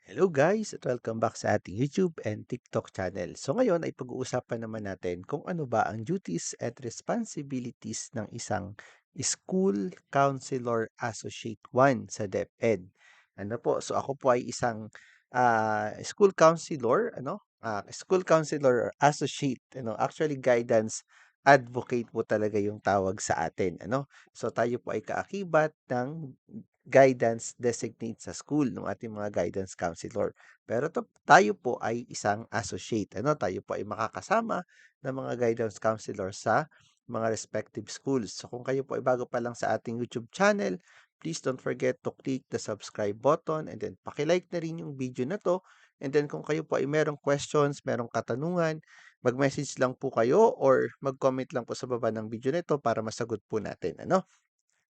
Hello guys at welcome back sa ating YouTube and TikTok channel. So ngayon ay pag-uusapan naman natin kung ano ba ang duties at responsibilities ng isang School Counselor Associate 1 sa DepEd. Ano po? So ako po ay isang school counselor, school counselor associate, actually guidance advocate po talaga yung tawag sa atin, So tayo po ay kaakibat ng guidance designate sa school ng ating mga guidance counselor. Pero tayo po ay isang associate. Tayo po ay makakasama ng mga guidance counselor sa mga respective schools. So kung kayo po ay bago pa lang sa ating YouTube channel, please don't forget to click the subscribe button and then paki-like na rin yung video na to. And then kung kayo po ay merong questions, merong katanungan, mag-message lang po kayo or mag-comment lang po sa baba ng video nito para masagot po natin.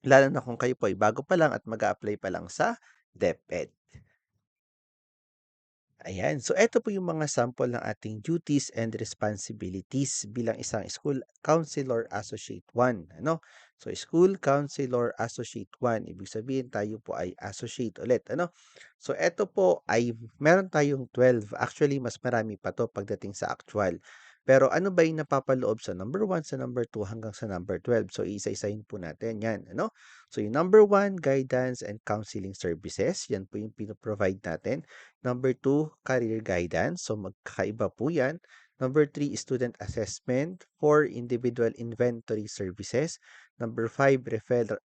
Lalo na kung kayo po ay bago pa lang at mag-a-apply pa lang sa DepEd. Ayan. So, eto po yung mga sample ng ating duties and responsibilities bilang isang School Counselor Associate 1. So, School Counselor Associate 1, ibig sabihin tayo po ay associate ulit. So, eto po ay meron tayong 12. Actually, mas marami pa to pagdating sa actual. Pero ano ba yung napapaloob sa number 1, sa number 2 hanggang sa number 12? So, isa-isahin po natin yan. So, yung number 1, guidance and counseling services. Yan po yung pinoprovide natin. Number 2, career guidance. So, magkakaiba po yan. Number 3, student assessment. 4, individual inventory services. Number 5,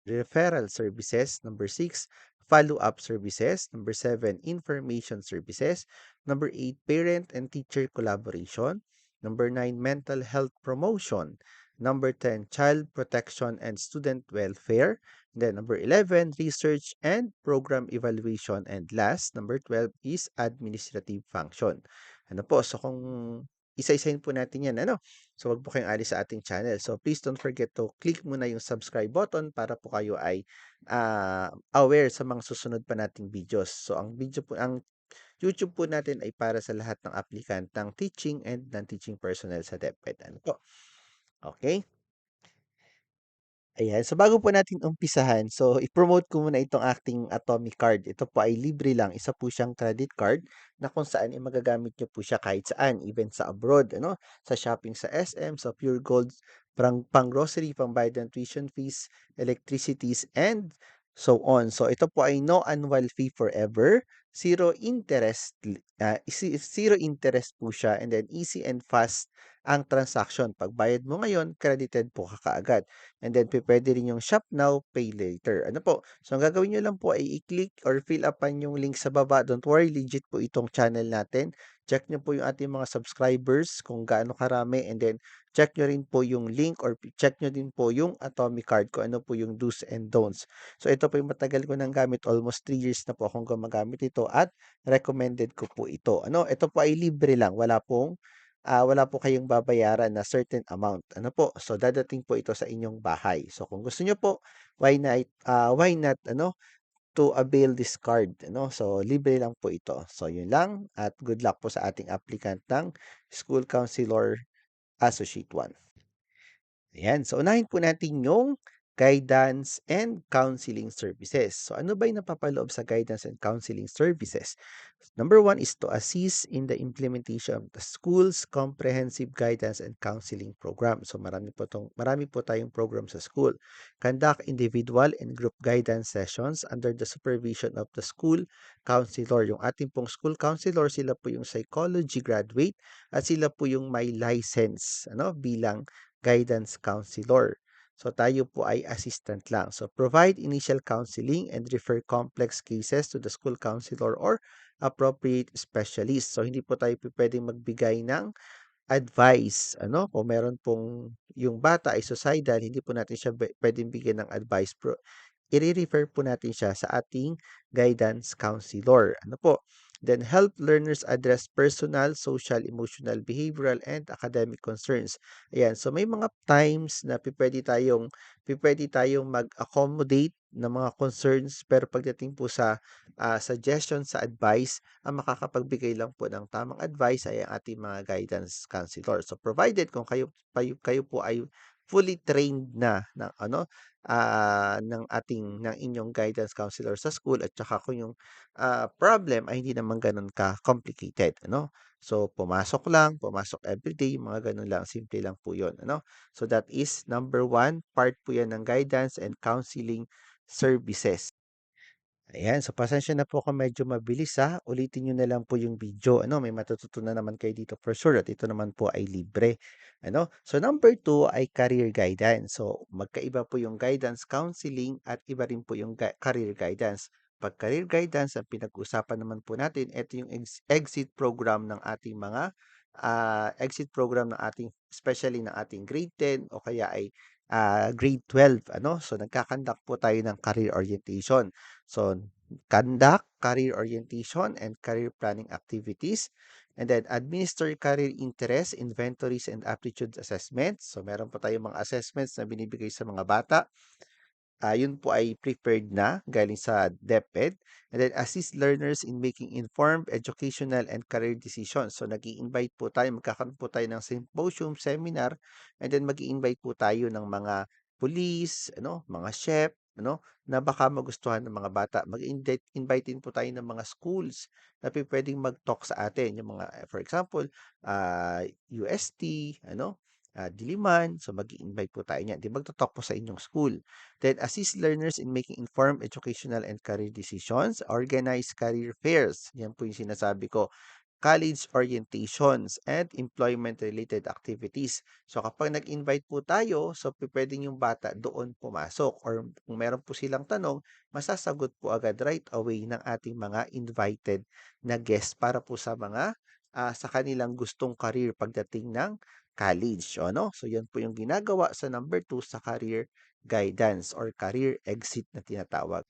referral services. Number 6, follow-up services. Number 7, information services. Number 8, parent and teacher collaboration. Number 9, mental health promotion. Number 10, child protection and student welfare. Then number 11, research and program evaluation. And last, number 12 is administrative function. So kung isa-isahin po natin yan, So wag po kayong alis sa ating channel. So please don't forget to click muna yung subscribe button para po kayo ay aware sa mga susunod pa nating videos. So ang YouTube po natin ay para sa lahat ng applicant ng teaching and non-teaching personnel sa DepEd. Okay? Ayan. So, bago po natin umpisahan, so i-promote ko muna itong ating Atomic Card. Ito po ay libre lang. Isa po siyang credit card na kung saan magagamit niyo po siya kahit saan, even sa abroad, sa shopping sa SM, sa Pure Gold, pang grocery, pang bayad ng tuition fees, electricities, and so on. So, ito po ay no annual fee forever, zero interest po siya, and then easy and fast ang transaction. Pagbayad mo ngayon, credited po ka kaagad. And then pupuwede rin yung shop now, pay later. So ang gagawin niyo lang po ay i-click or fill upan yung link sa baba. Don't worry, legit po itong channel natin. Check niyo po yung ating mga subscribers kung gaano karami and then check niyo rin po yung link or check niyo din po yung Atomic Card kung ano po yung do's and don'ts. So ito po yung matagal ko nang gamit, almost 3 years na po akong gumagamit ito at recommended ko po ito. Ito po ay libre lang, wala po kayong babayaran na certain amount. So dadating po ito sa inyong bahay. So kung gusto niyo po, why not to avail this card, So libre lang po ito. So yun lang at good luck po sa ating applicant ng School Counselor Associate 1. Ayan. So, unahin po natin yung guidance and counseling services. So, ano ba yung napapaloob sa guidance and counseling services? Number 1 is to assist in the implementation of the school's comprehensive guidance and counseling program. So, marami po tayong program sa school. Conduct individual and group guidance sessions under the supervision of the school counselor. Yung ating pong school counselor, sila po yung psychology graduate at sila po yung may license, bilang guidance counselor. So tayo po ay assistant lang. So provide initial counseling and refer complex cases to the school counselor or appropriate specialist. So hindi po tayo pwedeng magbigay ng advice, kung meron pong yung bata ay suicidal, hindi po natin siya pwedeng bigyan ng advice. I-refer po natin siya sa ating guidance counselor. Then help learners address personal, social, emotional, behavioral, and academic concerns. Ayan, so may mga times na pipwede tayong mag-accommodate ng mga concerns pero pagdating po sa suggestion sa advice, ang makakapagbigay lang po ng tamang advice ay ang ating mga guidance counselor. So provided kung kayo po ay fully trained na ng ano, ng inyong guidance counselor sa school at saka kung yung, problem ay hindi naman gano'n ka-complicated ano. So, pumasok everyday, yung mga gano'n lang, simple lang po 'yun ano. So, that is number one, part po 'yan ng guidance and counseling services. Ayan, so pasensya na po kung medyo mabilis, ulitin niyo na lang po yung video ano, may matututunan naman kayo dito for sure at ito naman po ay libre, ano. So number two ay career guidance. So magkaiba po yung guidance counseling at iba rin po yung career guidance. 'Pag career guidance ang pinag-uusapan naman po natin, ito yung exit program ng ating mga, exit program ng ating especially ng ating grade 10 o kaya ay, grade 12 ano. So nagka-conduct po tayo ng career orientation. So, conduct career orientation and career planning activities, and then administer career interest, inventories, and aptitude assessments. So, meron po tayong mga assessments na binibigay sa mga bata. Yun po ay prepared na galing sa DepEd, and then assist learners in making informed educational and career decisions. So, nag-i-invite po tayo, magkakaroon po tayo ng symposium, seminar, and then mag-i-invite po tayo ng mga police, ano, mga chef, ano, na baka magustuhan ng mga bata. Mag-invite din po tayo ng mga schools na puwedeng mag-talk sa atin, yung mga, for example, UST, ano, Diliman. So, mag-i-invite po tayo niyan. 'Di magto-talk po sa inyong school. Then assist learners in making informed educational and career decisions, organize career fairs, yan po yung sinasabi ko, college orientations, and employment-related activities. So kapag nag-invite po tayo, so puwedeng yung bata doon pumasok or kung meron po silang tanong, masasagot po agad right away ng ating mga invited na guest para po sa mga, sa kanilang gustong career pagdating ng college o ano. So yan po yung ginagawa sa number two sa career guidance or career exit na tinatawag.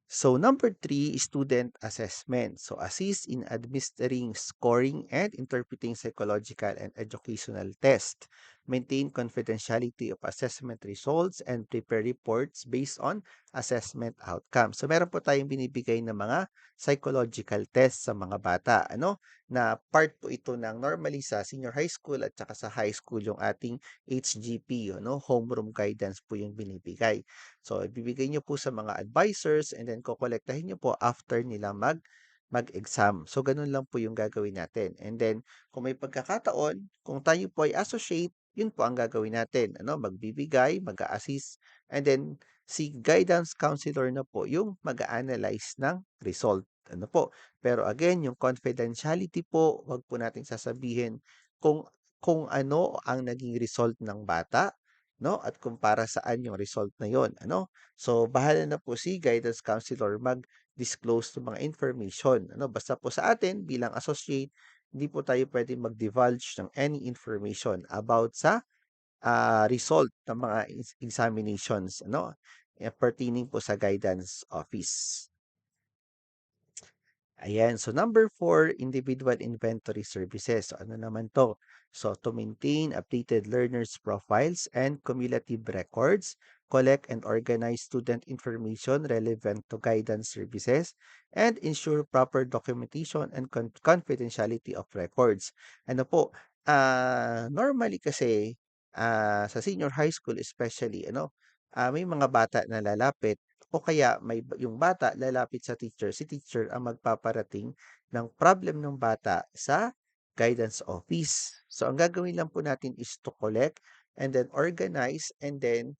So number three, student assessment. So assist in administering scoring and interpreting psychological and educational tests. Maintain confidentiality of assessment results and prepare reports based on assessment outcomes. So meron po tayong binibigay na mga psychological tests sa mga bata, ano, na part po ito ng normally sa senior high school at saka sa high school yung ating HGP, ano, homeroom guidance po yung binibigay. So, ibibigay niyo po sa mga advisors and then kokolektahin niyo po after nila mag-exam. So, ganun lang po yung gagawin natin. And then, kung may pagkakataon, kung tayo po ay associate, yun po ang gagawin natin. Ano, magbibigay, mag-a-assist, and then si guidance counselor na po yung mag-a-analyze ng result. Ano po? Pero again, yung confidentiality po, wag po nating sasabihin kung kung ano ang naging result ng bata, no? At kung para saan yung result na yon, ano? So, bahala na po si guidance counselor mag-disclose ng mga information, ano? Basta po sa atin bilang associate, hindi po tayo pwedeng mag-divulge ng any information about sa result ng mga examinations, ano? Pertaining po sa guidance office. Ayan. So, number four, individual inventory services. So, ano naman to? So, to maintain updated learners' profiles and cumulative records, collect and organize student information relevant to guidance services, and ensure proper documentation and confidentiality of records. Ano po? Normally kasi, sa senior high school especially, ano, may mga bata na lalapit o kaya yung bata lalapit sa teacher, si teacher ang magpaparating ng problem ng bata sa guidance office. So, ang gagawin lang po natin is to collect and then organize and then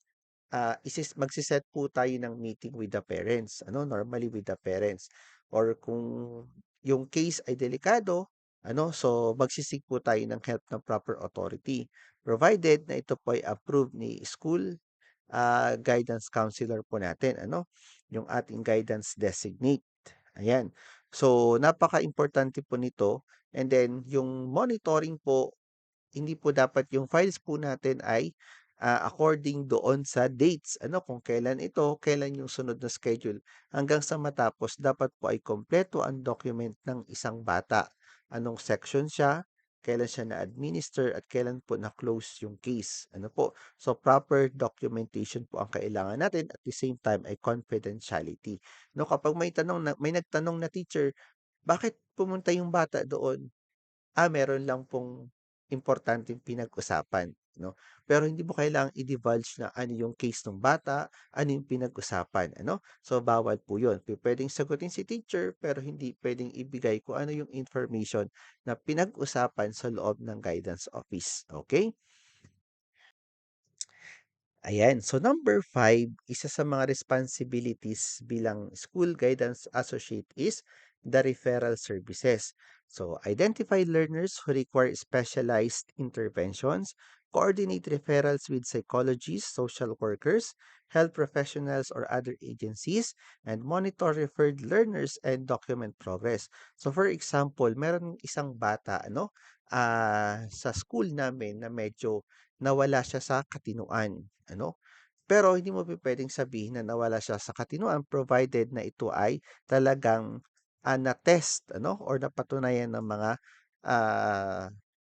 magse po tayo ng meeting with the parents, ano, normally with the parents. Or kung yung case ay delikado, ano, so magsisig po tayo ng help ng proper authority. Provided na ito po ay approved ni school guidance counselor po natin ano, yung ating guidance designate, ayan. So, napaka-importante po nito and then yung monitoring po hindi po dapat yung files po natin ay, according doon sa dates ano, kung kailan ito, kailan yung sunod na schedule. Hanggang sa matapos dapat po ay kumpleto ang document ng isang bata. Anong section siya, kailan siya na-administer at kailan po na-close yung case, ano po. So, proper documentation po ang kailangan natin at the same time ay confidentiality. No, kapag may nagtanong na teacher, "Bakit pumunta yung bata doon?" Meron lang pong importanteng pinag-usapan. no? Pero hindi mo kailangang i-divulge na ano yung case ng bata, ano yung pinag-usapan, ano? So, bawal po yun. Pwedeng sagutin si teacher, pero hindi pwedeng ibigay kung ano yung information na pinag-usapan sa loob ng guidance office. Okay? Ayan. So number 5, isa sa mga responsibilities bilang school guidance associate is the referral services. So identify learners who require specialized interventions, coordinate referrals with psychologists, social workers, health professionals, or other agencies, and monitor referred learners and document progress. So for example, meron isang bata sa school namin na medyo nawala siya sa Katinuan, ano. Pero hindi mo pupuwedeng sabihin na nawala siya sa Katinuan provided na ito ay talagang, na-test or napatunayan ng mga,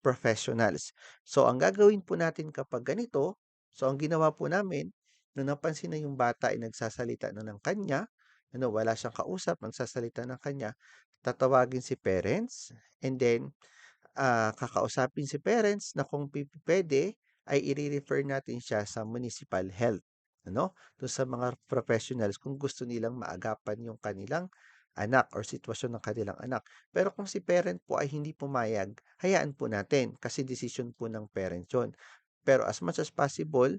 professionals. So, ang gagawin po natin kapag ganito, so ang ginawa po namin nung napansin na yung bata ay nagsasalita na ng kanya, wala siyang kausap, nagsasalita ng kanya, tatawagin si parents and then kakausapin si parents na kung pupuwede ay ire-refer natin siya sa municipal health, dun sa mga professionals kung gusto nilang maagapan yung kanilang anak or sitwasyon ng kanilang anak. Pero kung si parent po ay hindi pumayag, hayaan po natin kasi decision po ng parent yun. Pero as much as possible,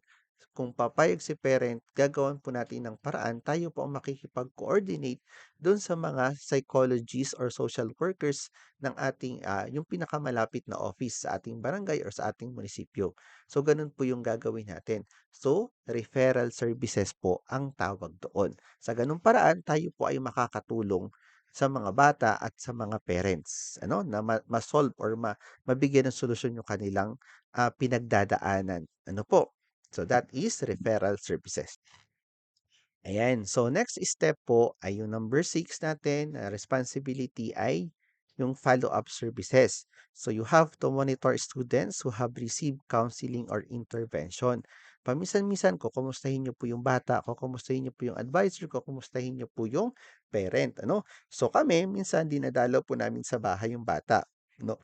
kung papayag si parent, gagawan po natin ng paraan, tayo po ang makikipag-coordinate do'n sa mga psychologists or social workers ng ating, yung pinakamalapit na office sa ating barangay or sa ating munisipyo. So, gano'n po yung gagawin natin. So, referral services po ang tawag doon. Sa gano'ng paraan, tayo po ay makakatulong sa mga bata at sa mga parents, na ma-solve or mabigyan ng solusyon yung kanilang, pinagdadaanan. Ano po? So that is referral services. Ayan. So next step po ay yung number 6 natin na responsibility ay yung follow-up services. So you have to monitor students who have received counseling or intervention. Paminsan-minsan kukumustahin niyo po yung bata, kukumustahin niyo po yung advisor, kukumustahin niyo po yung parent, ano? So kami, minsan dinadalaw po namin sa bahay yung bata, no?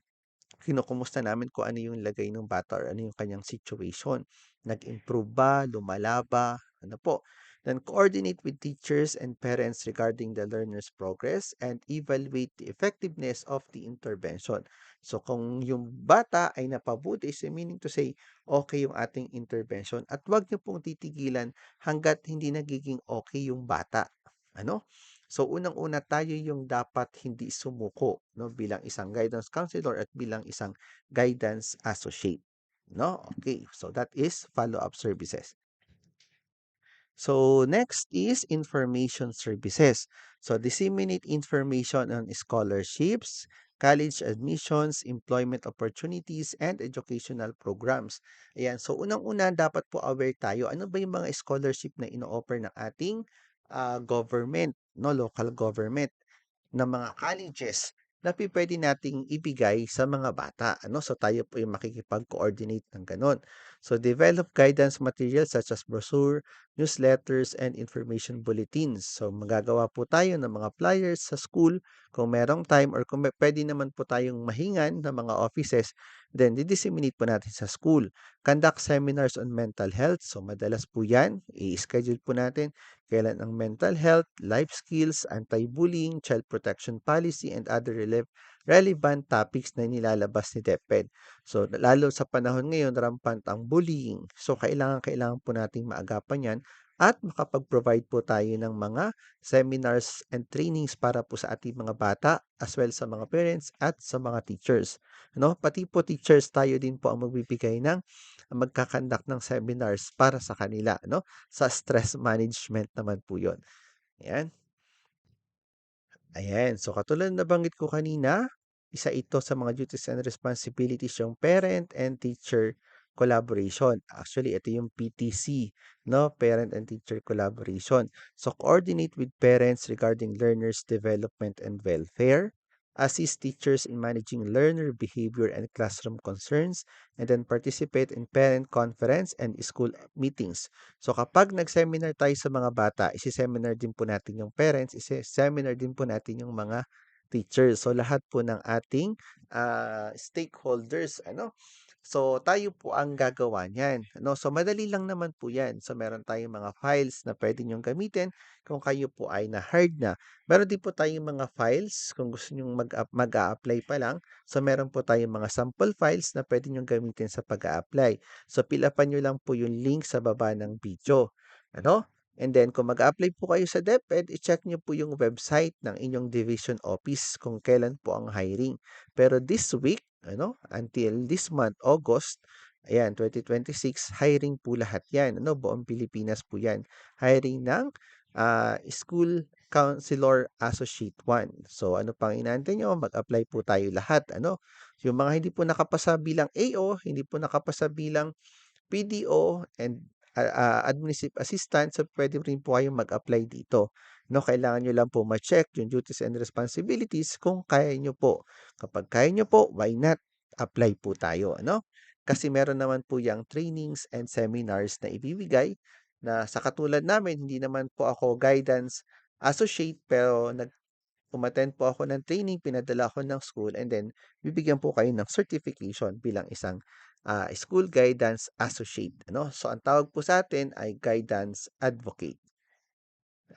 Kinukumusta namin kung ano yung lagay ng bata or ano yung kanyang situation. Nag-improve ba, lumala ba, ano po. Then coordinate with teachers and parents regarding the learner's progress and evaluate the effectiveness of the intervention. So kung yung bata ay napabuti, so meaning to say, okay yung ating intervention at wag niyo pong titigilan hanggat hindi nagiging okay yung bata. Ano? So unang-una tayo yung dapat hindi sumuko 'no, bilang isang guidance counselor at bilang isang guidance associate 'no. Okay, so that is follow-up services. So next is information services. So disseminate information on scholarships, college admissions, employment opportunities, and educational programs. Ayan, so unang-una dapat po aware tayo, ano ba yung mga scholarship na ino-offer ng ating government, no, local government na mga colleges na pupuwede nating ibigay sa mga bata, ano. So, tayo po yung makikipag-coordinate ng gano'n. So, develop guidance materials such as brochure, newsletters, and information bulletins. So, magagawa po tayo ng mga flyers sa school kung merong time or kung puwede naman po tayong mahingan ng mga offices, then di-disseminate po natin sa school. Conduct seminars on mental health. So, madalas po 'yan, i-schedule po natin kailan ang mental health, life skills, anti-bullying, child protection policy, and other relevant topics na nilalabas ni DepEd. So, lalo sa panahon ngayon, rampant ang bullying. So, kailangan po nating maagapan yan at makapag-provide po tayo ng mga seminars and trainings para po sa ating mga bata as well sa mga parents at sa mga teachers. No? Pati po teachers, tayo din po ang magbibigay ng magkakandak ng seminars para sa kanila, no? Sa stress management naman po 'yon, ayan. Ayan, so katulad na nabanggit ko kanina, isa ito sa mga duties and responsibilities yung parent and teacher collaboration. Actually, ito yung PTC, no? Parent and teacher collaboration. So, coordinate with parents regarding learners' development and welfare, assist teachers in managing learner behavior and classroom concerns, and then participate in parent conference and school meetings. So kapag nag-seminar tayo sa mga bata, isi-seminar din po natin yung parents, isi-seminar din po natin yung mga teachers. So lahat po ng ating stakeholders So, tayo po ang gagawa niyan, ano. So, madali lang naman po 'yan. So, meron tayong mga files na puwede niyong gamitin kung kayo po ay na-hired na. Meron din po tayong mga files kung gusto niyong mag-a-apply pa lang. So, meron po tayong mga sample files na puwede niyong gamitin sa pag-a-apply. So, fill-up-an niyo lang po yung link sa baba ng video, ano. And then kung mag-a-apply po kayo sa DepEd, i-check niyo po yung website ng inyong division office kung kailan po ang hiring. Pero this week, ano, until this month, August, ayan, 2026, hiring po lahat 'yan, ano, buong Pilipinas po 'yan. Hiring ng, School Counselor Associate 1. So, ano pang inaantay niyo, mag-apply po tayo lahat, ano. Yung mga hindi po nakapasa bilang AO, hindi po nakapasa bilang PDO and, administrative assistant, so puwede rin po kayong mag-apply dito, 'no. Kailangan niyo lang po ma-check yung duties and responsibilities kung kaya niyo po. Kapag kaya niyo po, why not, apply po tayo, ano. Kasi meron naman po yang trainings and seminars na ibibigay na sa katulad namin, hindi naman po ako guidance associate, pero umattend po ako ng training, pinadala ako ng school, and then bibigyan po kayo ng certification bilang isang, school guidance associate, ano. So, ang tawag po sa sa'tin ay guidance advocate.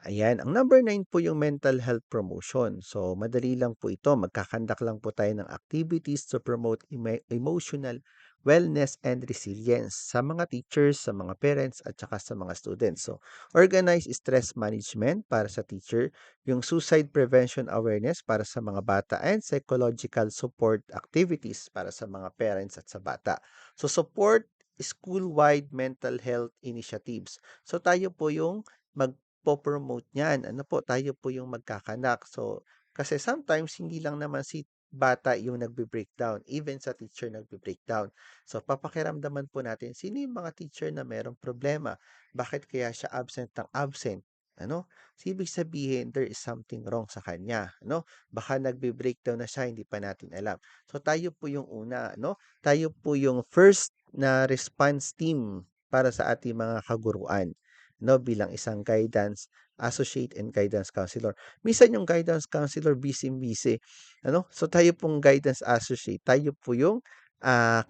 Ayan, ang number 9 po yung mental health promotion. So, madali lang po ito, magkakandak lang po tayo ng activities to promote emotional wellness and resilience sa mga teachers, sa mga parents, at saka sa mga students. So, organize stress management para sa teacher, yung suicide prevention awareness para sa mga bata, and psychological support activities para sa mga parents at sa bata. So, support school-wide mental health initiatives. So, tayo po yung magpo-promote niyan, ano po, tayo po yung magkakanak. So, kasi sometimes hindi lang naman si bata yung nagbe-breakdown, even sa teacher nagbe-breakdown. So, papakiramdaman po natin sino yung mga teacher na merong problema, bakit kaya siya absent ng absent, ano? So, ibig sabihin there is something wrong sa kanya, ano? Baka nagbe-breakdown na siya, hindi pa natin alam. So, tayo po yung una, ano? Tayo po yung first na response team para sa ating mga kaguruan, no, bilang isang guidance associate and guidance counselor. Minsan yung guidance counselor busy-busy, ano? So, tayo pong guidance associate, tayo po yung,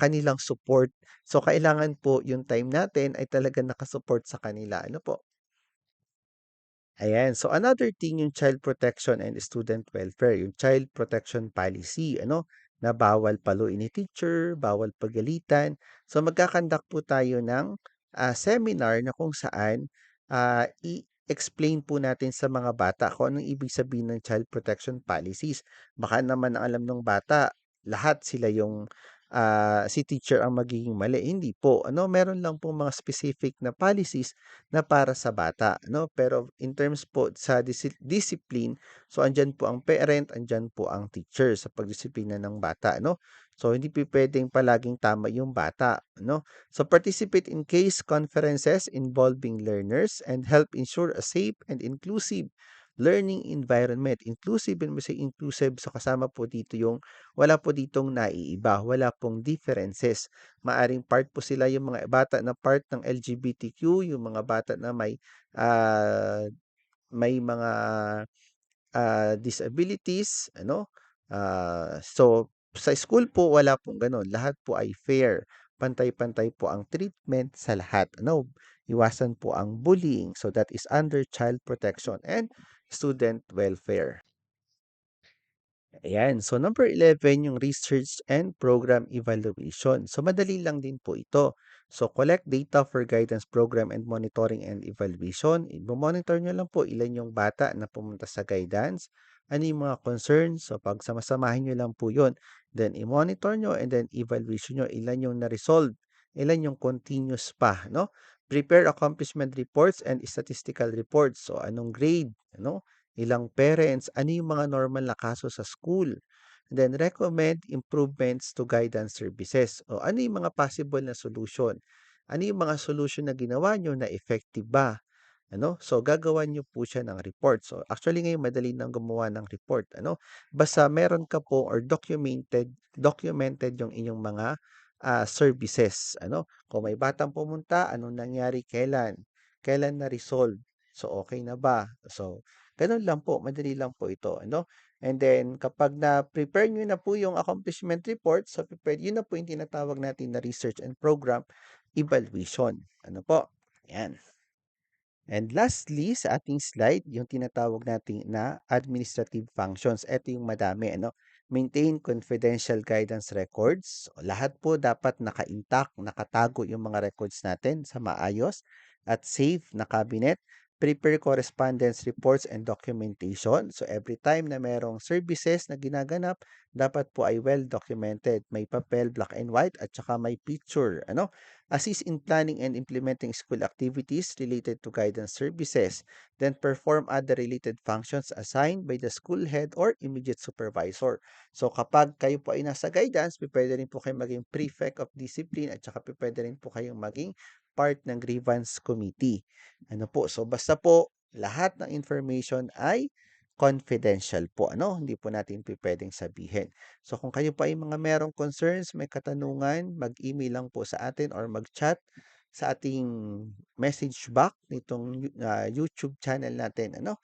kanilang support. So, kailangan po yung time natin ay talagang naka-support sa kanila, ano po. Ayan. So, another thing yung child protection and student welfare, yung child protection policy, ano, na bawal paluin ni teacher, bawal pagalitan. So, magkakandak po tayo ng seminar na kung saan i-explain po natin sa mga bata kung anong ibig sabihin ng child protection policies. Baka naman ang alam ng bata, lahat sila yung si teacher ang magiging mali. Hindi po. Ano, meron lang po mga specific na policies na para sa bata, no? Pero in terms po sa discipline, so andiyan po ang parent, andiyan po ang teacher sa pagdisiplina ng bata, no? So hindi po puwedeng palaging tama yung bata, no? So participate in case conferences involving learners and help ensure a safe and inclusive learning environment. Inclusive, when we say inclusive, so kasama po dito yung wala po ditong naiiba, wala pong differences. Maaring part po sila yung mga bata na part ng LGBTQ, yung mga bata na may mga, disabilities, ano. So, sa school po wala pong gano'n, lahat po ay fair, pantay-pantay po ang treatment sa lahat, ano. Iwasan po ang bullying, so that is under child protection and student welfare. Ayan. So, number 11 yung research and program evaluation. So, madali lang din po ito. So, collect data for guidance program and monitoring and evaluation. I-monitor nyo lang po ilan yung bata na pumunta sa guidance, ano yung mga concerns. So, pag samasamahin nyo lang po yun. Then, i-monitor nyo and then evaluation nyo ilan yung na-resolve, ilan yung continuous pa, no? Prepare accomplishment reports and statistical reports. So, anong grade, ano? Ilang parents, ano yung mga normal na kaso sa school. And then recommend improvements to guidance services. O ano yung mga possible na solution? Ano yung mga solution na ginawa nyo na effective ba? Ano? So, gagawa nyo po siya ng report. So, actually ngayon madali nang gumawa ng report. Ano? Basta meron ka po or documented yung inyong mga services. Ano? Kung may batang pumunta, anong nangyari, kailan na resolve. So, okay na ba? So, ganun lang po, madali lang po ito, ano? And then kapag na-prepare niyo na po yung accomplishment report, so yun na po yung tinatawag natin na research and program evaluation. Ano po? Yan. And lastly, sa ating slide, yung tinatawag nating na administrative functions. Ito yung madami, ano? Maintain confidential guidance records. So, lahat po dapat naka-intact, nakatago yung mga records natin sa maayos at safe na cabinet. Prepare correspondence reports and documentation. So, every time na merong services na ginaganap, dapat po ay well documented. May papel, black and white, at saka may picture. Ano? Assist in planning and implementing school activities related to guidance services, then perform other related functions assigned by the school head or immediate supervisor. So kapag kayo po ay nasa guidance, pwede rin po kayo maging prefect of discipline at saka pwede rin po kayong maging part ng grievance committee. Ano po? So basta po lahat ng information ay confidential po, ano? Hindi po natin pwedeng sabihin. So kung kayo pa ay mga merong concerns, may katanungan, mag-email lang po sa atin or mag-chat sa ating message box nitong YouTube channel natin, ano?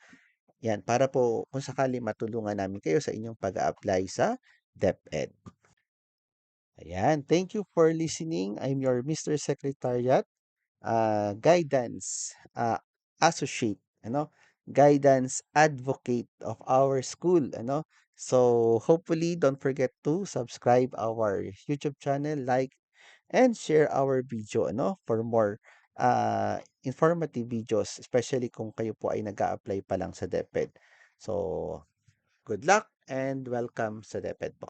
Yan, para po kung sakali matulungan namin kayo sa inyong pag-a-apply sa DepEd. Ayan, thank you for listening. I'm your Mr. Secretariat, guidance associate, ano, guidance advocate of our school, ano. So hopefully don't forget to subscribe our YouTube channel, like and share our video, ano, for more informative videos, especially kung kayo po ay nag-a-apply pa lang sa DepEd. So good luck and welcome sa DepEd po.